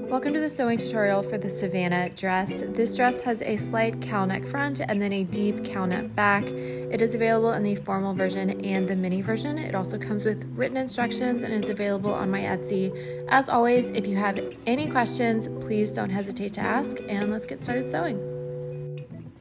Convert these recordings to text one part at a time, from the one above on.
Welcome to the sewing tutorial for the Savannah dress. This dress has a slight cowl neck front and then a deep cowl neck back. It is available in the formal version and the mini version. It also comes with written instructions and is available on my Etsy. As always, if you have any questions, please don't hesitate to ask, and let's get started sewing.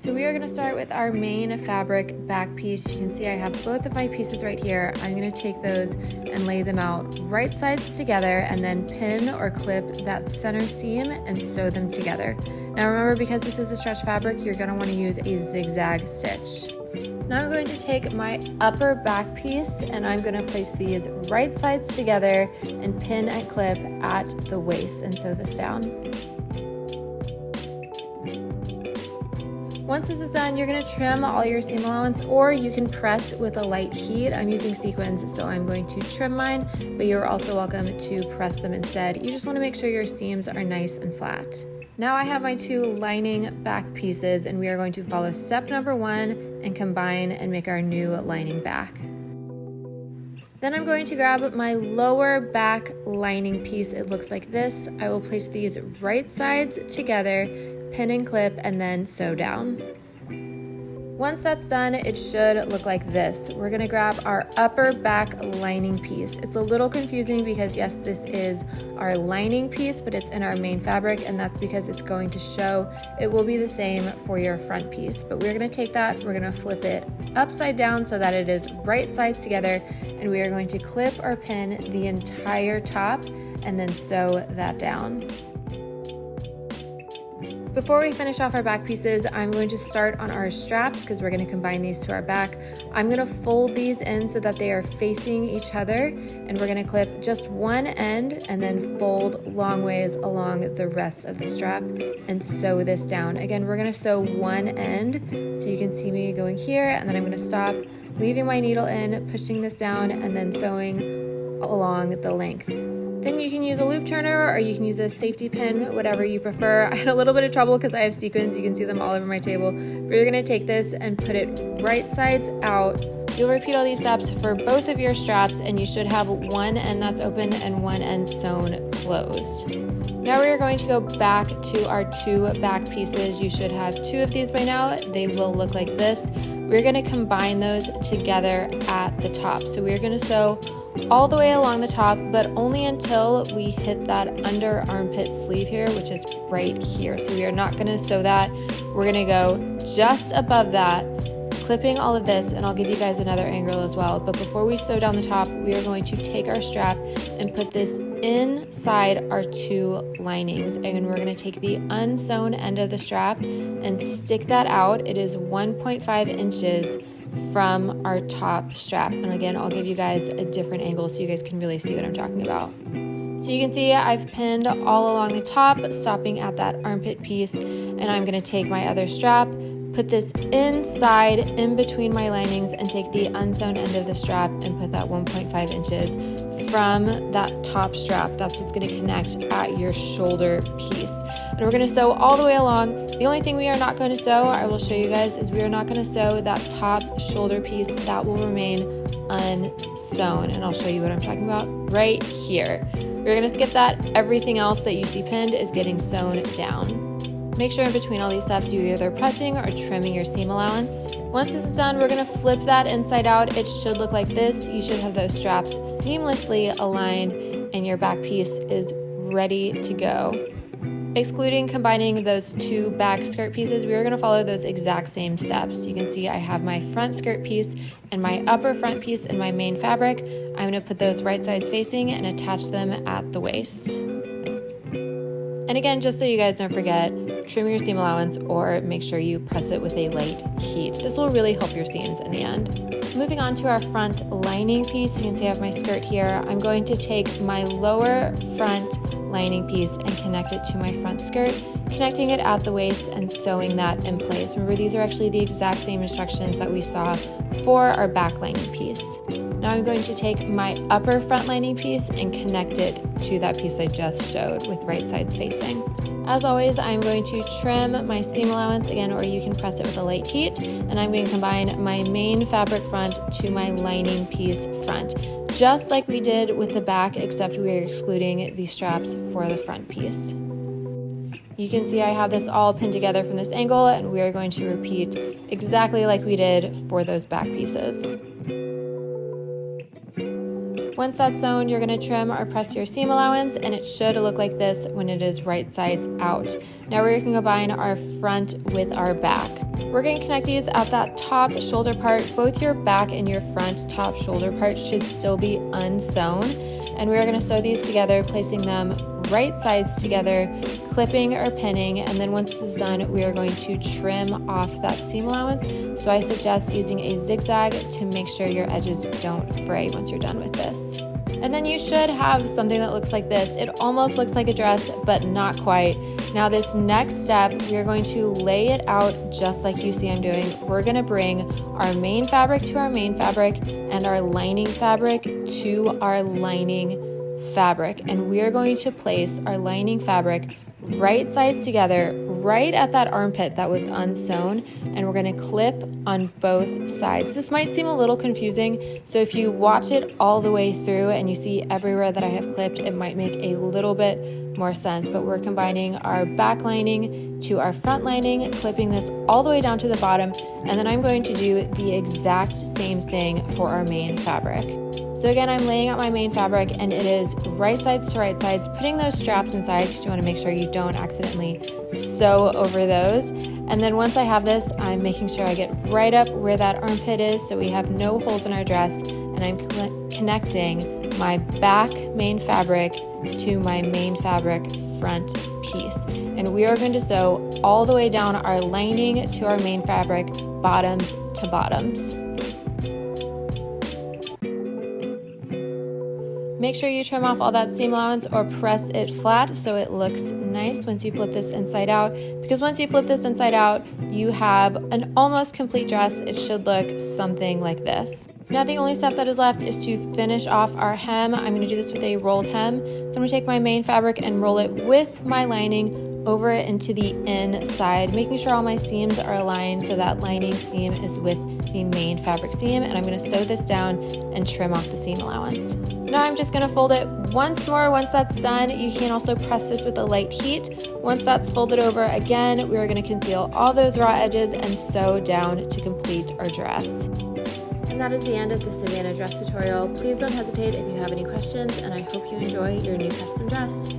So we are going to start with our main fabric back piece. You can see I have both of my pieces right here. I'm going to take those and lay them out right sides together and then pin or clip that center seam and sew them together. Now remember, because this is a stretch fabric, you're going to want to use a zigzag stitch. Now I'm going to take my upper back piece and I'm going to place these right sides together and pin and clip at the waist and sew this down. Once this is done, you're going to trim all your seam allowance, or you can press with a light heat. I'm using sequins, so I'm going to trim mine, but you're also welcome to press them instead. You just want to make sure your seams are nice and flat. Now I have my two lining back pieces, and we are going to follow step number 1 and combine and make our new lining back. Then I'm going to grab my lower back lining piece. It looks like this. I will place these right sides together, pin and clip, and then sew down. Once that's done, it should look like this. We're gonna grab our upper back lining piece. It's a little confusing because yes, this is our lining piece, but it's in our main fabric, and that's because it's going to show. It will be the same for your front piece, but we're gonna take that, we're gonna flip it upside down so that it is right sides together, and we are going to clip or pin the entire top and then sew that down. Before we finish off our back pieces, I'm going to start on our straps because we're going to combine these to our back. I'm going to fold these in so that they are facing each other, and we're going to clip just one end and then fold long ways along the rest of the strap and sew this down. Again, we're going to sew one end, so you can see me going here, and then I'm going to stop, leaving my needle in, pushing this down, and then sewing along the length. Then you can use a loop turner or you can use a safety pin, whatever you prefer. I had a little bit of trouble because I have sequins. You can see them all over my table. But you're going to take this and put it right sides out. You'll repeat all these steps for both of your straps, and you should have one end that's open and one end sewn closed. Now we are going to go back to our two back pieces. You should have two of these by now. They will look like this. We're going to combine those together at the top. So we're going to sew all the way along the top, but only until we hit that under armpit sleeve here, which is right here. So we are not going to sew that. We're going to go just above that, clipping all of this, and I'll give you guys another angle as well. But before we sew down the top, we are going to take our strap and put this inside our two linings, and we're going to take the unsewn end of the strap and stick that out. It is 1.5 inches from our top strap, and again, I'll give you guys a different angle so you guys can really see what I'm talking about. So you can see I've pinned all along the top, stopping at that armpit piece, and I'm going to take my other strap, put this inside in between my linings, and take the unsewn end of the strap and put that 1.5 inches from that top strap. That's what's going to connect at your shoulder piece. And we're going to sew all the way along. The only thing we are not going to sew, I will show you guys, is we are not going to sew that top shoulder piece. That will remain unsewn, and I'll show you what I'm talking about right here. We're going to skip that. Everything else that you see pinned is getting sewn down. Make sure in between all these steps you're either pressing or trimming your seam allowance. Once this is done, we're going to flip that inside out. It should look like this. You should have those straps seamlessly aligned, and your back piece is ready to go. Excluding combining those two back skirt pieces, we are going to follow those exact same steps. You can see I have my front skirt piece and my upper front piece in my main fabric. I'm going to put those right sides facing and attach them at the waist. And again, just so you guys don't forget, trim your seam allowance or make sure you press it with a light heat. This will really help your seams in the end. Moving on to our front lining piece, you can see I have my skirt here. I'm going to take my lower front lining piece and connect it to my front skirt, connecting it at the waist and sewing that in place. Remember, these are actually the exact same instructions that we saw for our back lining piece. Now I'm going to take my upper front lining piece and connect it to that piece I just showed with right sides facing. As always, I'm going to trim my seam allowance again, or you can press it with a light heat, and I'm going to combine my main fabric front to my lining piece front. just like we did with the back, except we are excluding the straps for the front piece. You can see I have this all pinned together from this angle, and we are going to repeat exactly like we did for those back pieces. Once that's sewn, you're going to trim or press your seam allowance, and it should look like this when it is right sides out. Now we're going to combine our front with our back. We're going to connect these at that top shoulder part. Both your back and your front top shoulder part should still be unsewn, and we are going to sew these together, placing them right sides together, clipping or pinning, and then once this is done, we are going to trim off that seam allowance. So I suggest using a zigzag to make sure your edges don't fray once you're done with this. And then you should have something that looks like this. It almost looks like a dress, but not quite. Now this next step, we are going to lay it out just like you see I'm doing. We're gonna bring our main fabric to our main fabric and our lining fabric to our lining fabric. And we are going to place our lining fabric right sides together, right at that armpit that was unsewn, and we're going to clip on both sides. This might seem a little confusing, so if you watch it all the way through and you see everywhere that I have clipped, it might make a little bit more sense, but we're combining our back lining to our front lining, clipping this all the way down to the bottom, and then I'm going to do the exact same thing for our main fabric. So again, I'm laying out my main fabric, and it is right sides to right sides, putting those straps inside because you want to make sure you don't accidentally sew over those. And then once I have this, I'm making sure I get right up where that armpit is so we have no holes in our dress, and I'm connecting my back main fabric to my main fabric front piece. And we are going to sew all the way down our lining to our main fabric, bottoms to bottoms. Make sure you trim off all that seam allowance or press it flat so it looks nice once you flip this inside out, because once you flip this inside out, you have an almost complete dress. It should look something like this. Now the only step that is left is to finish off our hem. I'm going to do this with a rolled hem. So I'm going to take my main fabric and roll it with my lining over it into the inside, making sure all my seams are aligned so that lining seam is with the main fabric seam, and I'm going to sew this down and trim off the seam allowance. Now I'm just going to fold it once more. Once that's done, you can also press this with a light heat. Once that's folded over again, we are going to conceal all those raw edges and sew down to complete our dress. And that is the end of the Savannah dress tutorial. Please don't hesitate if you have any questions, and I hope you enjoy your new custom dress.